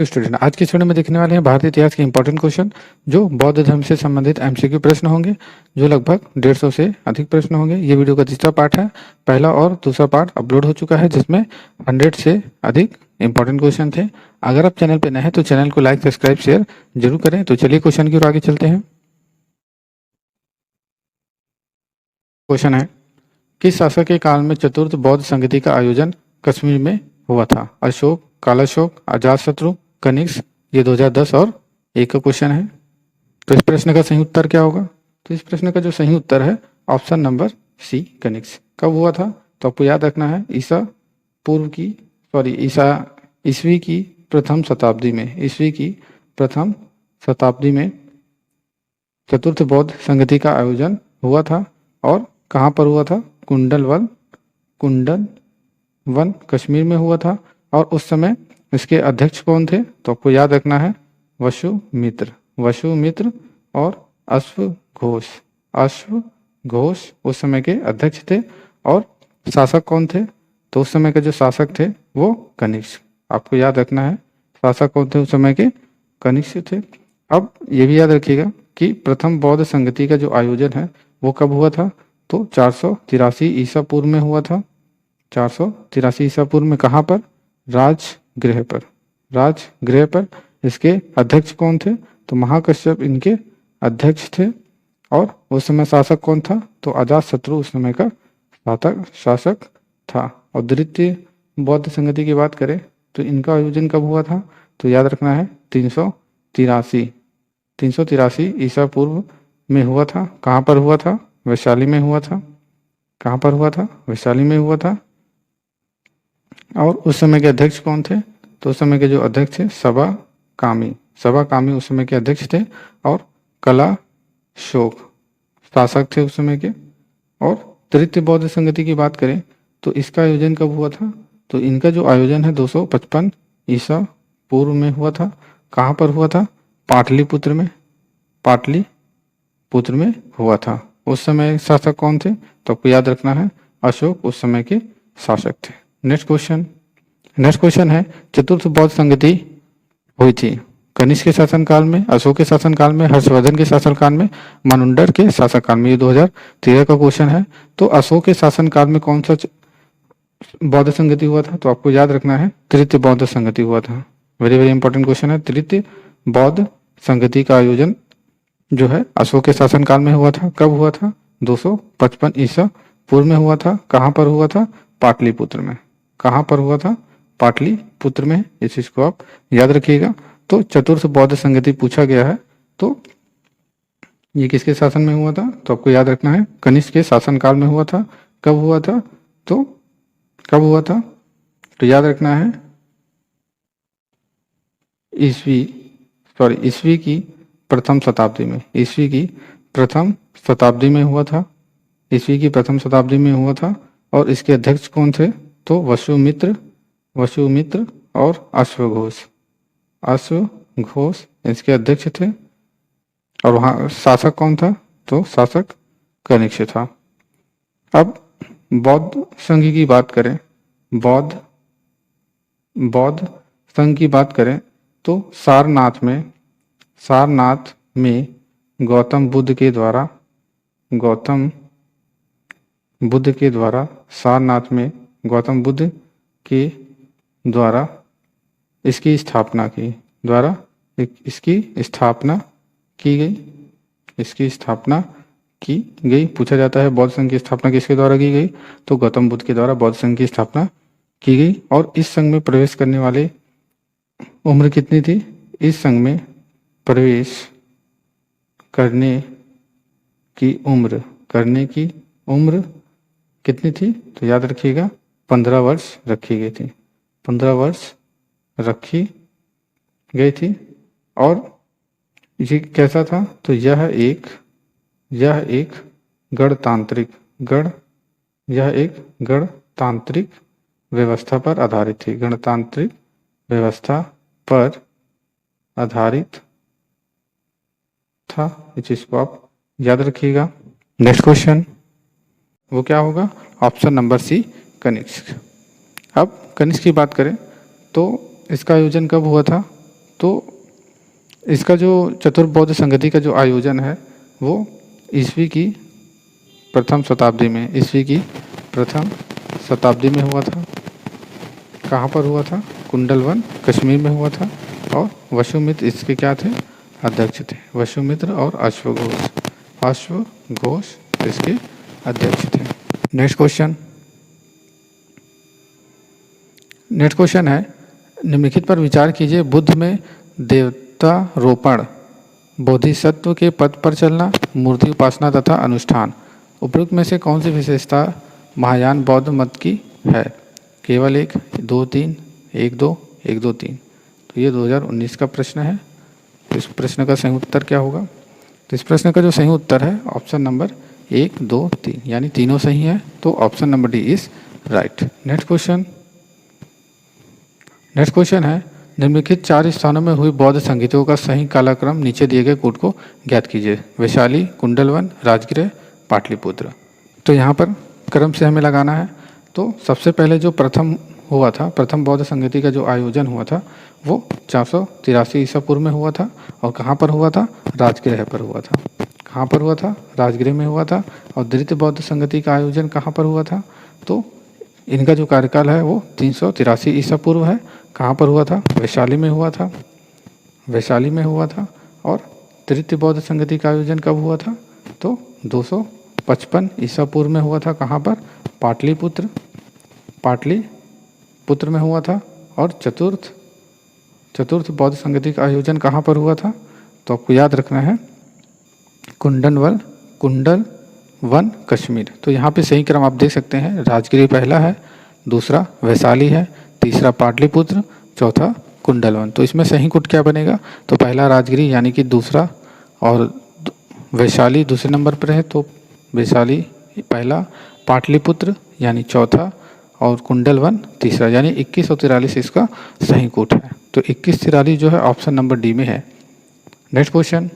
तो स्टूडेंट आज की वीडियो में देखने वाले हैं भारतीय इतिहास के इंपॉर्टेंट क्वेश्चन जो बौद्ध धर्म से संबंधित एमसीक्यू प्रश्न होंगे जो लगभग 150 से अधिक प्रश्न होंगे। ये वीडियो का तीसरा पार्ट है। पहला और दूसरा पार्ट अपलोड हो चुका है जिसमें 100 से अधिक इंपॉर्टेंट क्वेश्चन थे। अगर आप चैनल पर नए हैं तो चैनल को लाइक सब्सक्राइब शेयर जरूर करें। तो चलिए क्वेश्चन की ओर आगे चलते हैं। क्वेश्चन है, किस शासक के काल में चतुर्थ बौद्ध संगति का आयोजन कश्मीर में हुआ था? अशोक, कालाशोक, अजातशत्रु, कनिष्क। ये 2010 और 1 का क्वेश्चन है। तो इस प्रश्न का सही उत्तर क्या होगा? तो इस प्रश्न का जो सही उत्तर है ऑप्शन नंबर सी, कनिष्क। कब हुआ था? तो आपको याद रखना है ईसवी की प्रथम शताब्दी में। ईसवी की प्रथम शताब्दी में चतुर्थ बौद्ध संगति का आयोजन हुआ था। और कहाँ पर हुआ था? कुंडल वन कश्मीर में हुआ था। और उस समय इसके अध्यक्ष कौन थे? तो आपको याद रखना है वसुमित्र और अश्वघोष उस समय के अध्यक्ष थे। और शासक कौन थे? तो उस समय के जो शासक थे वो कनिष्क। आपको याद रखना है शासक कौन थे उस समय के? कनिष्क थे। अब ये भी याद रखिएगा कि प्रथम बौद्ध संगति का जो आयोजन है वो कब हुआ था? तो 483 ईसा पूर्व में हुआ था। 483 ईसा पूर्व में। कहाँ पर? राजगृह पर। इसके अध्यक्ष कौन थे? तो महाकश्यप इनके अध्यक्ष थे। और उस समय शासक कौन था? तो अजातशत्रु उस समय का शासक था। और द्वितीय बौद्ध संगति की बात करें तो इनका आयोजन कब हुआ था? तो याद रखना है 383 ईसा पूर्व में हुआ था। कहाँ पर हुआ था? वैशाली में हुआ था। कहाँ पर हुआ था? वैशाली में हुआ था। और उस समय के अध्यक्ष कौन थे? तो उस समय के जो अध्यक्ष थे सभा कामी उस समय के अध्यक्ष थे। और कलाशोक शासक थे उस समय के। और तृतीय बौद्ध संगति की बात करें तो इसका आयोजन कब हुआ था? तो इनका जो आयोजन है 255 ईसा पूर्व में हुआ था। कहाँ पर हुआ था? पाटलिपुत्र में हुआ था। उस समय शासक कौन थे? तो आपको याद रखना है अशोक उस समय के शासक थे। नेक्स्ट क्वेश्चन है, चतुर्थ बौद्ध संगति हुई थी कनिष्क के शासनकाल में, अशोक के शासनकाल में, हर्षवर्धन के शासनकाल में, मानुंडर के शासनकाल में। ये 2013 का क्वेश्चन है। तो अशोक के शासनकाल में कौन सा बौद्ध संगति हुआ था? तो आपको याद रखना है तृतीय बौद्ध संगति हुआ था। वेरी वेरी इंपॉर्टेंट क्वेश्चन है। तृतीय बौद्ध संगति का आयोजन जो है अशोक के शासनकाल में हुआ था। कब हुआ था? 255 ईसा पूर्व में हुआ था। कहाँ पर हुआ था? पाटलिपुत्र में। कहाँ पर हुआ था? पाटलिपुत्र में। इस चीज को आप याद रखिएगा। तो चतुर्थ बौद्ध संगति पूछा गया है तो ये किसके शासन में हुआ था? तो आपको याद रखना है कनिष्क के शासनकाल में हुआ था। कब हुआ था? तो याद रखना है ईसवी की प्रथम शताब्दी में। ईसवी की प्रथम शताब्दी में हुआ था। और इसके अध्यक्ष कौन थे? तो वसुमित्र और अश्वघोष इसके अध्यक्ष थे। और वहाँ शासक कौन था? तो शासक कनिष्क था। अब बौद्ध संघ की बात करें, बौद्ध संघ की बात करें तो सारनाथ में गौतम बुद्ध के द्वारा इसकी स्थापना की गई। पूछा जाता है बौद्ध संघ की स्थापना किसके द्वारा की गई? तो गौतम बुद्ध के द्वारा बौद्ध संघ की स्थापना की गई। और इस संघ में प्रवेश करने वाले उम्र कितनी थी? इस संघ में प्रवेश करने की उम्र कितनी थी? तो याद रखिएगा 15 वर्ष रखी गई थी। 15 वर्ष रखी गई थी। और ये कैसा था? तो यह एक गणतांत्रिक व्यवस्था पर आधारित थी। गणतांत्रिक व्यवस्था पर आधारित था। इस चीज को आप याद रखिएगा। नेक्स्ट क्वेश्चन वो क्या होगा? Option number C, Kanishka. अब कनिष्क की बात करें तो इसका आयोजन कब हुआ था? तो इसका जो चतुर्बौध संगति का जो आयोजन है वो ईस्वी की प्रथम शताब्दी में हुआ था। कहाँ पर हुआ था? कुंडलवन कश्मीर में हुआ था। और वसुमित्र इसके क्या थे? अध्यक्ष थे। वसुमित्र और अश्वघोष इसके अध्यक्ष थे। नेक्स्ट क्वेश्चन है, निम्नलिखित पर विचार कीजिए। बुद्ध में देवतारोपण, बोधिसत्व के पद पर चलना, मूर्ति उपासना तथा अनुष्ठान, उपरोक्त में से कौन सी विशेषता महायान बौद्ध मत की है? केवल 1, 2, 3, 1, 2, 1, 2, 3। तो ये 2019 का प्रश्न है। तो इस प्रश्न का सही उत्तर क्या होगा? तो इस प्रश्न का जो सही उत्तर है ऑप्शन नंबर 1, 2, 3, यानी तीनों सही है। तो option number D is right. Next question है, निम्नलिखित 4 स्थानों में हुई बौद्ध संगीतों का सही कालक्रम नीचे दिए गए कूट को ज्ञात कीजिए। वैशाली, कुंडलवन, राजगृह, पाटलिपुत्र। तो यहाँ पर क्रम से हमें लगाना है। तो सबसे पहले जो प्रथम बौद्ध संगीति का जो आयोजन हुआ था वो 483 ईसा पूर्व में हुआ था। और कहाँ पर हुआ था? राजगृह पर हुआ था। कहाँ पर हुआ था? राजगृह में हुआ था। और द्वितीय बौद्ध संगति का आयोजन कहाँ पर हुआ था? तो इनका जो कार्यकाल है वो 383 ईसा पूर्व है। कहाँ पर हुआ था? वैशाली में हुआ था। और तृतीय बौद्ध संगति का आयोजन कब हुआ था? तो 255 ईसा पूर्व में हुआ था। कहाँ पर? पाटलिपुत्र में हुआ था। और चतुर्थ बौद्ध संगति का आयोजन कहाँ पर हुआ था? तो आपको याद रखना है कुंडलवन कश्मीर। तो यहाँ पे सही क्रम आप देख सकते हैं। राजगृह पहला है, दूसरा वैशाली है, तीसरा पाटलिपुत्र, चौथा कुंडलवन। तो इसमें सही कूट क्या बनेगा? तो पहला राजगृह यानी कि दूसरा, और वैशाली दूसरे नंबर पर है तो वैशाली पहला, पाटलिपुत्र यानी चौथा, और कुंडलवन तीसरा, यानी 21 और 43 इसका सही कूट है। तो 21-43 जो है ऑप्शन नंबर डी में है। नेक्स्ट क्वेश्चन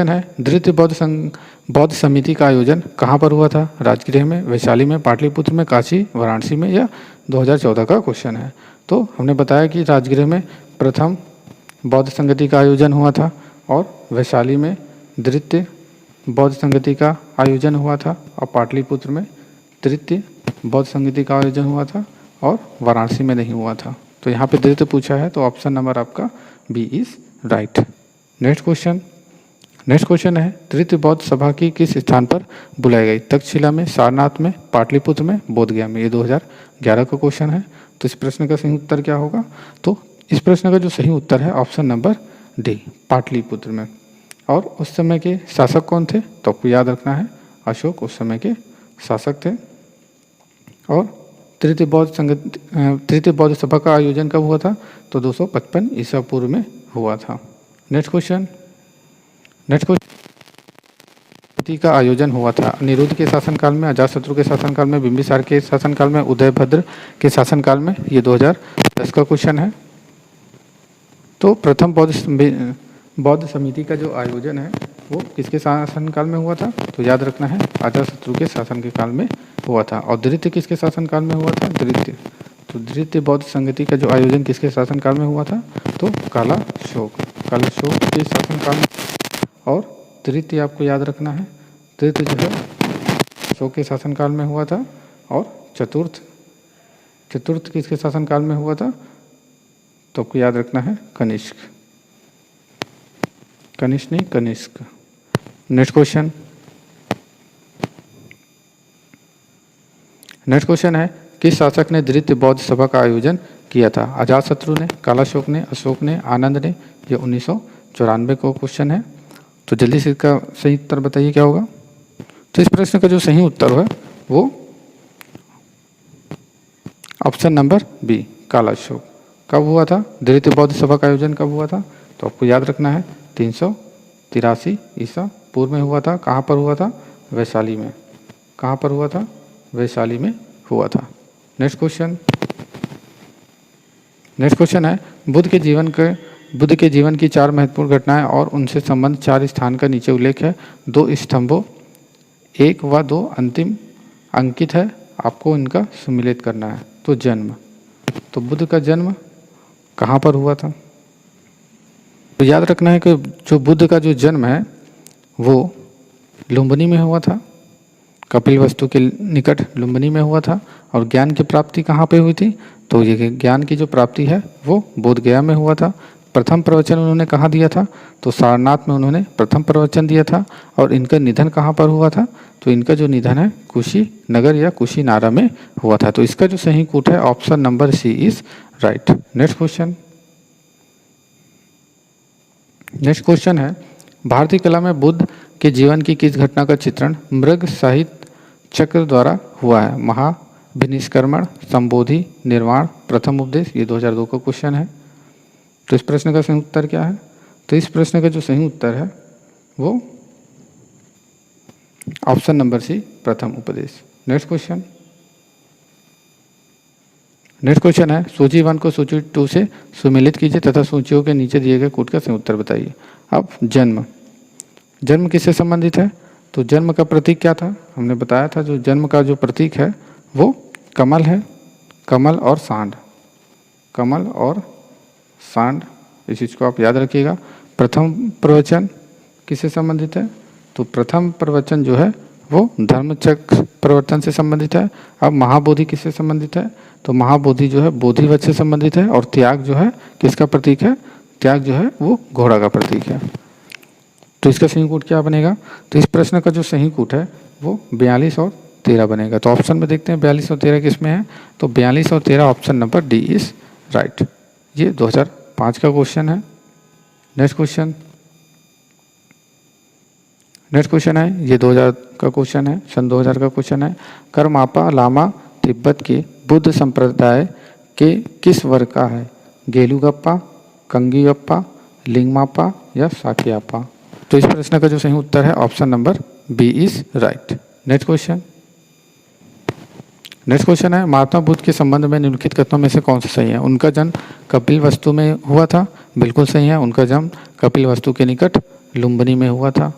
है, द्वितीय बौद्ध समिति का आयोजन कहाँ पर हुआ था? राजगृह में, वैशाली में, पाटलिपुत्र में, काशी, वाराणसी में, या 2014 का क्वेश्चन है। तो हमने बताया कि राजगृह में प्रथम बौद्ध संगति का आयोजन हुआ था, और वैशाली में द्वितीय बौद्ध संगति का आयोजन हुआ था, और पाटलिपुत्र में तृतीय बौद्ध संगति का आयोजन हुआ था, और वाराणसी में नहीं हुआ था। तो यहाँ पे द्वितीय पूछा है तो ऑप्शन नंबर आपका B is right. Next question है, तृतीय बौद्ध सभा की किस स्थान पर बुलाई गई? तक्षशिला में, सारनाथ में, पाटलिपुत्र में, बोधगया में। ये 2011 का क्वेश्चन है। तो इस प्रश्न का सही उत्तर क्या होगा? तो इस प्रश्न का जो सही उत्तर है ऑप्शन नंबर डी, पाटलिपुत्र में। और उस समय के शासक कौन थे? तो आपको याद रखना है अशोक उस समय के शासक थे। और तृतीय बौद्ध सभा का आयोजन कब हुआ था? तो 255 ईसा पूर्व में हुआ था। नेक्स्ट क्वेश्चन का आयोजन हुआ था अनिरुद्ध के शासनकाल में, अजातशत्रु के शासनकाल में, बिंबिसार के शासनकाल में, उदयभद्र के शासनकाल में। ये 2010 का क्वेश्चन है। तो प्रथम बौद्ध समिति का जो आयोजन है वो किसके शासनकाल में हुआ था? तो याद रखना है अजातशत्रु के शासन के काल में हुआ था। और द्वितीय किसके शासनकाल में हुआ था? द्वितीय बौद्ध संगति का जो आयोजन किसके शासनकाल में हुआ था? तो कालाशोक के शासनकाल में। और तृतीय आपको याद रखना है, तृतीय जो है अशोक के शासनकाल में हुआ था। और चतुर्थ किसके शासनकाल में हुआ था? तो आपको याद रखना है कनिष्क कनिष्क। नेक्स्ट क्वेश्चन है, किस शासक ने द्वितीय बौद्ध सभा का आयोजन किया था? अजातशत्रु ने, कालाशोक ने, अशोक ने, आनंद ने। ये 1994 का क्वेश्चन है। तो जल्दी से इसका सही उत्तर बताइए क्या होगा? तो इस प्रश्न का जो सही उत्तर है वो ऑप्शन नंबर बी, कालाशोक। कब हुआ था? द्वितीय बौद्ध सभा का आयोजन कब हुआ था? तो आपको याद रखना है 383 ईसा पूर्व में हुआ था। कहाँ पर हुआ था? वैशाली में। कहाँ पर हुआ था? वैशाली में हुआ था। नेक्स्ट क्वेश्चन है, बुद्ध के जीवन की 4 महत्वपूर्ण घटनाएं और उनसे संबंध 4 स्थान का नीचे उल्लेख है। 2 स्तंभों 1 व 2 अंतिम अंकित है, आपको इनका सुमिलित करना है। तो जन्म, तो बुद्ध का जन्म कहाँ पर हुआ था? तो याद रखना है कि जो बुद्ध का जो जन्म है वो लुम्बिनी में हुआ था, कपिलवस्तु के निकट लुम्बिनी में हुआ था। और ज्ञान की प्राप्ति कहाँ पे हुई थी? तो ये ज्ञान की जो प्राप्ति है वो बोध गया में हुआ था। प्रथम प्रवचन उन्होंने कहाँ दिया था? तो सारनाथ में उन्होंने प्रथम प्रवचन दिया था। और इनका निधन कहाँ पर हुआ था? तो इनका जो निधन है कुशीनगर या कुशीनारा में हुआ था। तो इसका जो सही कूट है option number C is right. Next question. Next question है भारतीय कला में बुद्ध के जीवन की किस घटना का चित्रण मृग साहित्य चक्र द्वारा हुआ है? महाभिनिष्क्रमण, संबोधि, निर्वाण, प्रथम उपदेश। ये 2002 का क्वेश्चन है। तो इस प्रश्न का सही उत्तर क्या है? तो इस प्रश्न का जो सही उत्तर है वो ऑप्शन नंबर सी, प्रथम उपदेश। Next question. नेक्स्ट क्वेश्चन है सूची 1 को सूची 2 से सुमेलित कीजिए तथा सूचियों के नीचे दिए गए कूट का सही उत्तर बताइए। अब जन्म, जन्म किससे संबंधित है? तो जन्म का प्रतीक क्या था? हमने बताया था जो जन्म का जो प्रतीक है वो कमल है, कमल और सांड, कमल और सांड, इस चीज़ को आप याद रखिएगा। प्रथम प्रवचन किससे संबंधित है? तो प्रथम प्रवचन जो है वो धर्मचक्र प्रवर्तन से संबंधित है। अब महाबोधि किससे संबंधित है? तो महाबोधि जो है बोधिवत से संबंधित है। और त्याग जो है किसका प्रतीक है? त्याग जो है वो घोड़ा का प्रतीक है। तो इसका सही कूट क्या बनेगा? तो इस प्रश्न का जो सही कूट है वो 42 और 13 बनेगा। तो ऑप्शन में देखते हैं 42 और 13 किस में है? तो 42 और 13 option number D is right. ये 2005 का क्वेश्चन है। Next question. नेक्स्ट क्वेश्चन है ये 2000 का क्वेश्चन है, सन 2000 का क्वेश्चन है। करमापा लामा तिब्बत के बुद्ध संप्रदाय के किस वर्ग का है? गेलुगप्पा, कंगीगप्पा, लिंगमापा या साकियापा। तो इस प्रश्न का जो सही उत्तर है option number B is right. Next question. Next question है महात्मा बुद्ध के संबंध में निम्नलिखित कथनों में से कौन सा सही है? उनका जन्म कपिलवस्तु में हुआ था, बिल्कुल सही है। उनका जन्म कपिलवस्तु के निकट लुम्बिनी में हुआ था,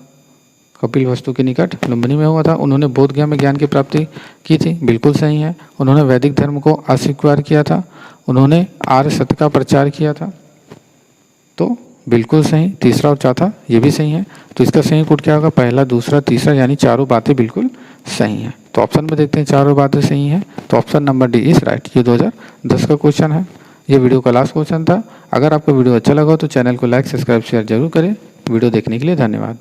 कपिलवस्तु के निकट लुम्बिनी में हुआ था। उन्होंने बोध गया में ज्ञान की प्राप्ति की थी, बिल्कुल सही है। उन्होंने वैदिक धर्म को अस्वीकार किया था, उन्होंने आर्य सत्य का प्रचार किया था, तो बिल्कुल सही। तीसरा और चौथा ये भी सही है। तो इसका सही कूट क्या होगा? पहला, दूसरा, तीसरा, यानी चारों बातें बिल्कुल सही हैं। तो ऑप्शन में देखते हैं चारों बातें सही हैं। तो option number D is right. ये 2010 का क्वेश्चन है। ये वीडियो का लास्ट क्वेश्चन था। अगर आपको वीडियो अच्छा लगा हो तो चैनल को लाइक, सब्सक्राइब, शेयर जरूर करें। वीडियो देखने के लिए धन्यवाद।